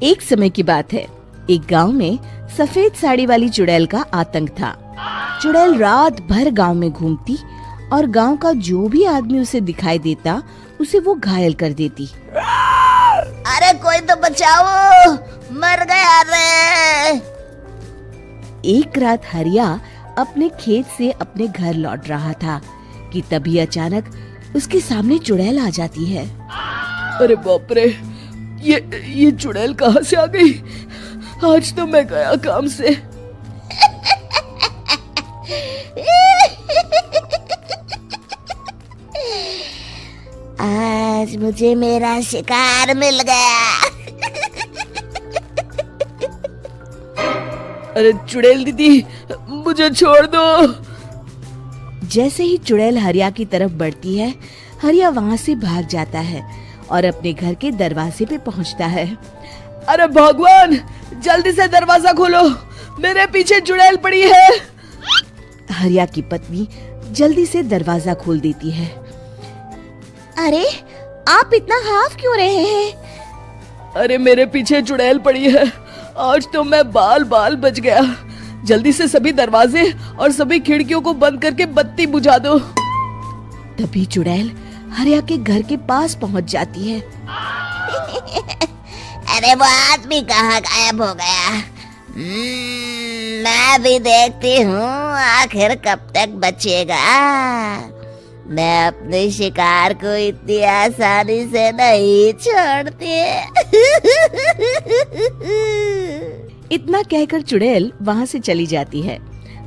एक समय की बात है। एक गांव में सफेद साड़ी वाली चुड़ैल का आतंक था। चुड़ैल रात भर गांव में घूमती और गांव का जो भी आदमी उसे दिखाई देता उसे वो घायल कर देती। अरे कोई तो बचाओ, मर गया रे। एक रात हरिया अपने खेत से अपने घर लौट रहा था कि तभी अचानक उसके सामने चुड़ैल आ जाती है। अरे बाप रे, ये चुड़ैल कहाँ से आ गई? आज तो मैं गया काम से। आज मुझे मेरा शिकार मिल गया। अरे चुड़ैल दीदी, मुझे छोड़ दो। जैसे ही चुड़ैल हरिया की तरफ बढ़ती है, हरिया वहाँ से भाग जाता है और अपने घर के दरवाजे पे पहुँचता है। अरे भगवान, जल्दी से दरवाजा खोलो, मेरे पीछे चुड़ैल पड़ी है। हरिया की पत्नी जल्दी से दरवाजा खोल देती है। अरे आप इतना हाफ क्यों रहे हैं? अरे मेरे पीछे चुड़ैल पड़ी है, आज तो मैं बाल बाल बच गया। जल्दी से सभी दरवाजे और सभी खिड़कियों को बंद करके बत्ती बुझा दो। तभी चुड़ैल हरिया के घर के पास पहुंच जाती है। अरे वो आदमी कहाँ गायब हो गया? मैं भी देखती हूँ आखिर कब तक बचेगा। मैं अपने शिकार को इतनी आसानी से नहीं छोड़ती। इतना कहकर चुड़ैल वहाँ से चली जाती है।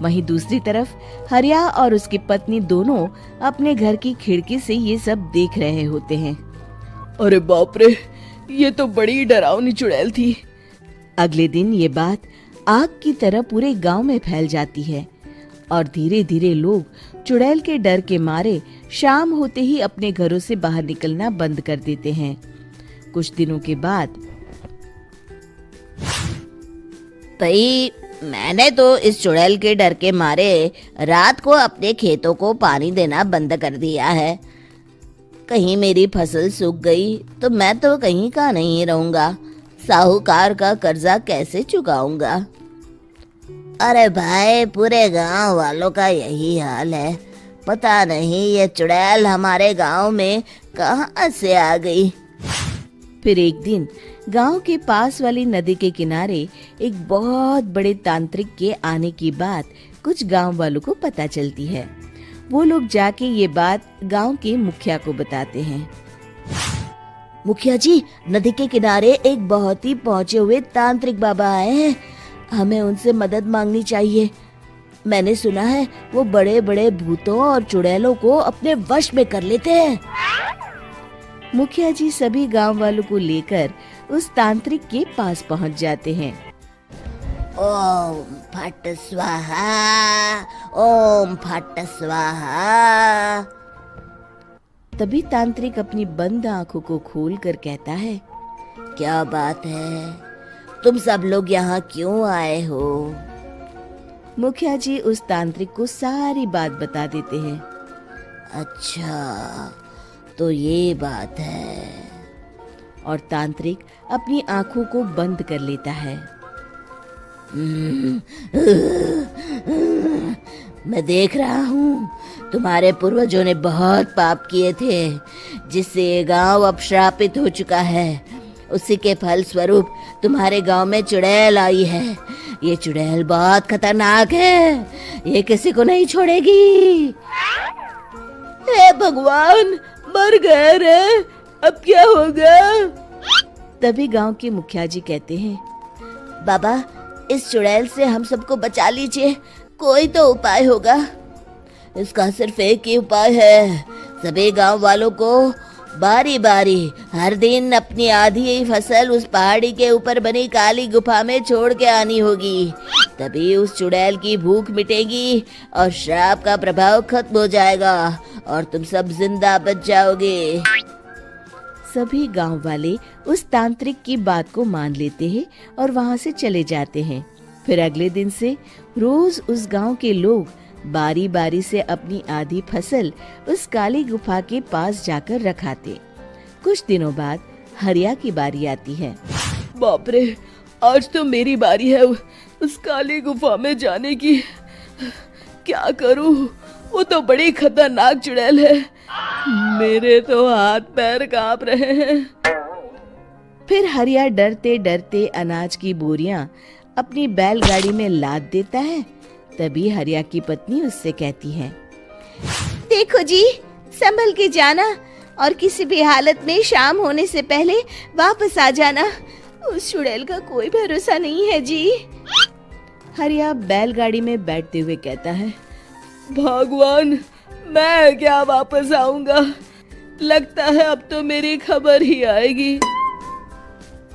वहीं दूसरी तरफ हरिया और उसकी पत्नी दोनों अपने घर की खिड़की से ये सब देख रहे होते हैं। अरे बाप रे, ये तो बड़ी डरावनी चुड़ैल थी। अगले दिन ये बात आग की तरह पूरे गांव में फैल जाती है और धीरे धीरे लोग चुड़ैल के डर के मारे शाम होते ही अपने घरों से बाहर निकलना बंद कर देते हैं। कुछ दिनों के बाद भाई, मैंने तो इस चुड़ैल के डर के मारे रात को अपने खेतों को पानी देना बंद कर दिया है। कहीं मेरी फसल सूख गई तो मैं तो कहीं का नहीं रहूंगा। साहूकार का कर्जा कैसे चुकाऊंगा? अरे भाई, पूरे गांव वालों का यही हाल है। पता नहीं ये चुड़ैल हमारे गांव में कहां से आ गई। फिर एक दिन गांव के पास वाली नदी के किनारे एक बहुत बड़े तांत्रिक के आने की बात कुछ गांव वालों को पता चलती है। वो लोग जाके ये बात गांव के मुखिया को बताते हैं। मुखिया जी, नदी के किनारे एक बहुत ही पहुंचे हुए तांत्रिक बाबा आए हैं। हमें उनसे मदद मांगनी चाहिए। मैंने सुना है वो बड़े बड़े भूतों और चुड़ैलों को अपने वश में कर लेते हैं। मुखिया जी सभी गांव वालों को लेकर उस तांत्रिक के पास पहुंच जाते हैं। ओम फट स्वाहा, ओम फट स्वाहा। तभी तांत्रिक अपनी बंद आंखों को खोलकर कहता है, क्या बात है? तुम सब लोग यहाँ क्यों आए हो? मुखिया जी उस तांत्रिक को सारी बात बता देते हैं। अच्छा, तो ये बात है। और तांत्रिक अपनी आंखों को बंद कर लेता है। मैं देख रहा हूँ तुम्हारे पूर्वजों ने बहुत पाप किए थे, जिससे ये गांव अब श्रापित हो चुका है। उसी के फल स्वरूप तुम्हारे गांव में चुड़ैल आई है। ये चुड़ैल बहुत खतरनाक है, ये किसी को नहीं छोड़ेगी। हे भगवान, मर गए रे, अब क्या होगा? तभी गांव के मुखिया जी कहते हैं, बाबा, इस चुड़ैल से हम सबको बचा लीजिए। कोई तो उपाय होगा। इसका सिर्फ एक ही उपाय है। सभी गांव वालों को बारी बारी हर दिन अपनी आधी फसल उस पहाड़ी के ऊपर बनी काली गुफा में छोड़ के आनी होगी। तभी उस चुड़ैल की भूख मिटेगी और श्राप का प्रभाव खत्म हो जाएगा और तुम सब जिंदा बच जाओगे। सभी गांव वाले उस तांत्रिक की बात को मान लेते हैं और वहां से चले जाते हैं। फिर अगले दिन से रोज उस गांव के लोग बारी बारी से अपनी आधी फसल उस काली गुफा के पास जाकर रखाते। कुछ दिनों बाद हरिया की बारी आती है। बाप रे, आज तो मेरी बारी है उस काली गुफा में जाने की। क्या करूं? वो तो बड़ी खतरनाक चुड़ैल है। मेरे तो हाथ पैर कांप रहे हैं। फिर हरिया डरते डरते अनाज की बोरियां अपनी बैलगाड़ी में लाद देता है। तभी हरिया की पत्नी उससे कहती है, देखो जी, संभल के जाना और किसी भी हालत में शाम होने से पहले वापस आ जाना। उस चुड़ैल का कोई भरोसा नहीं है जी। हरिया बैलगाड़ी में बैठते हुए कहता है, भगवान, मैं क्या वापस आऊंगा? लगता है अब तो मेरी खबर ही आएगी।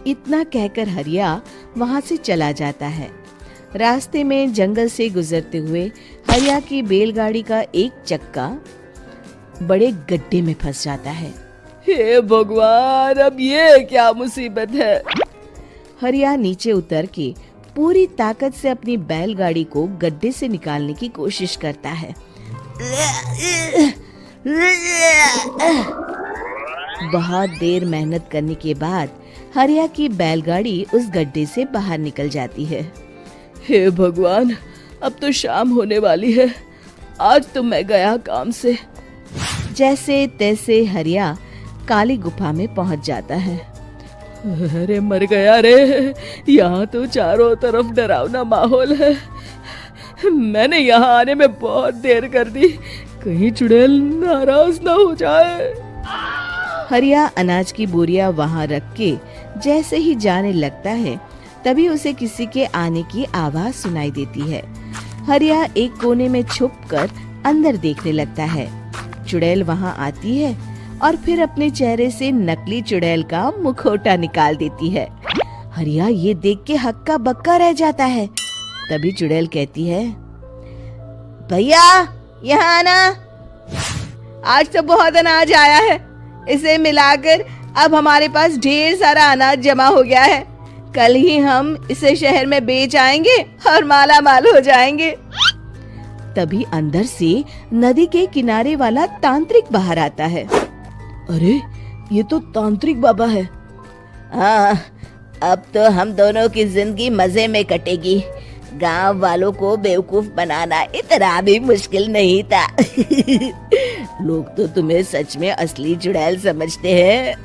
इतना कहकर हरिया वहां से चला जाता है। रास्ते में जंगल से गुजरते हुए हरिया की बैलगाड़ी का एक चक्का बड़े गड्ढे में फंस जाता है। हे भगवान, अब ये क्या मुसीबत है? हरिया नीचे उतर के पूरी ताकत से अपनी बैलगाड़ी को गड्ढे से निकालने की कोशिश करता है। बहुत देर मेहनत करने के बाद हरिया की बैलगाड़ी उस गड्ढे से बाहर निकल जाती है। हे भगवान, अब तो शाम होने वाली है। आज तो मैं गया काम से। जैसे तैसे हरिया काली गुफा में पहुंच जाता है। अरे मर गया रे, यहाँ तो चारों तरफ डरावना माहौल है। मैंने यहाँ आने में बहुत देर कर दी, कहीं चुड़ैल नाराज ना हो जाए। हरिया अनाज की बोरियां वहां रख के जैसे ही जाने लगता है, तभी उसे किसी के आने की आवाज सुनाई देती है। हरिया एक कोने में छुपकर अंदर देखने लगता है। चुड़ैल वहां आती है और फिर अपने चेहरे से नकली चुड़ैल का मुखौटा निकाल देती है। हरिया ये देख के हक्का बक्का रह जाता है। तभी चुड़ैल कहती है, भैया यहाँ आना। आज तो बहुत अनाज आया है, इसे मिलाकर अब हमारे पास ढेर सारा अनाज जमा हो गया है। कल ही हम इसे शहर में बेच आएंगे और माला माल हो जाएंगे। तभी अंदर से नदी के किनारे वाला तांत्रिक बाहर आता है। अरे, ये तो तांत्रिक बाबा है। हाँ, अब तो हम दोनों की जिंदगी मजे में कटेगी। गांव वालों को बेवकूफ बनाना इतना भी मुश्किल नहीं था। लोग तो तुम्हें सच में असली चुड़ैल समझते हैं।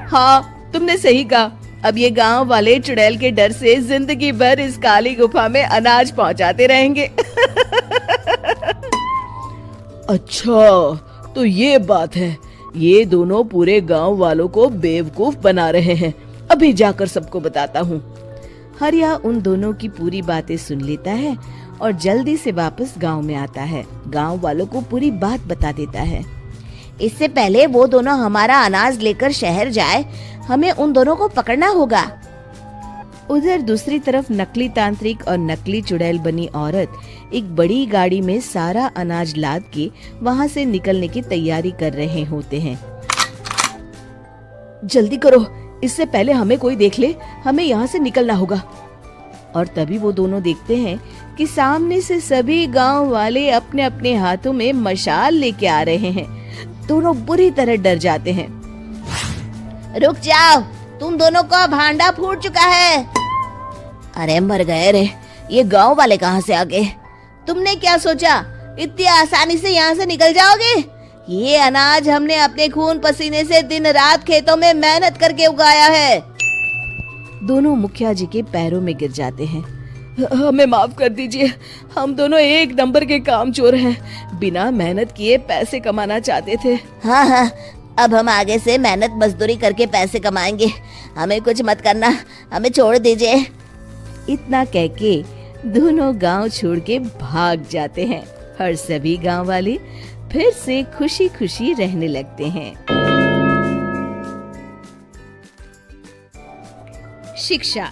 हाँ, तुमने सही कहा। अब ये गांव वाले चुड़ैल के डर से जिंदगी भर इस काली गुफा में अनाज पहुंचाते रहेंगे। अच्छा, तो ये बात है। ये दोनों पूरे गांव वालों को बेवकूफ बना रहे हैं। अभी जाकर सबको बताता हूँ। हरिया उन दोनों की पूरी बातें सुन लेता है और जल्दी से वापस गांव में आता है। गांव वालों को पूरी बात बता देता है। इससे पहले वो दोनों हमारा अनाज लेकर शहर जाए, हमें उन दोनों को पकड़ना होगा। उधर दूसरी तरफ नकली तांत्रिक और नकली चुड़ैल बनी औरत एक बड़ी गाड़ी में सारा अनाज लाद के वहां से निकलने की तैयारी कर रहे होते हैं। जल्दी करो, इससे पहले हमें कोई देख ले। हमें यहाँ से निकलना होगा। और तभी वो दोनों देखते हैं कि सामने से सभी गांव वाले अपने अपने हाथों में मशाल लेके आ रहे हैं। दोनों बुरी तरह डर जाते हैं। रुक जाओ, तुम दोनों का भांडा फूट चुका है। अरे मर गए रे, ये गांव वाले कहाँ से आ गए? तुमने क्या सोचा इतनी आसानी से यहाँ से निकल जाओगे? ये अनाज हमने अपने खून पसीने से दिन रात खेतों में मेहनत करके उगाया है। दोनों मुखिया जी के पैरों में गिर जाते हैं। हमें माफ कर दीजिए, हम दोनों एक नंबर के कामचोर हैं। बिना मेहनत किए पैसे कमाना चाहते थे। हाँ, अब हम आगे से मेहनत मजदूरी करके पैसे कमाएंगे। हमें कुछ मत करना, हमें छोड़ दीजिए। इतना कह के दोनों गांव छोड़ के भाग जाते हैं और सभी गांव वाले फिर से खुशी खुशी रहने लगते हैं। शिक्षा,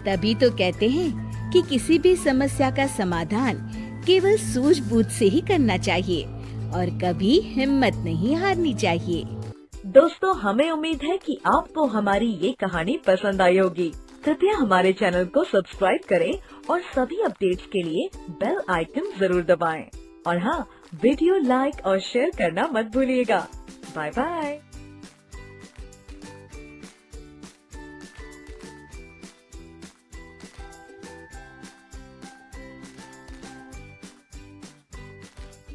तभी तो कहते हैं कि किसी भी समस्या का समाधान केवल सूझबूझ से ही करना चाहिए और कभी हिम्मत नहीं हारनी चाहिए। दोस्तों, हमें उम्मीद है कि आपको हमारी ये कहानी पसंद आई होगी। कृपया हमारे चैनल को सब्सक्राइब करें और सभी अपडेट्स के लिए बेल आइकन जरूर दबाएं। और हाँ, वीडियो लाइक और शेयर करना मत भूलिएगा। Bye bye.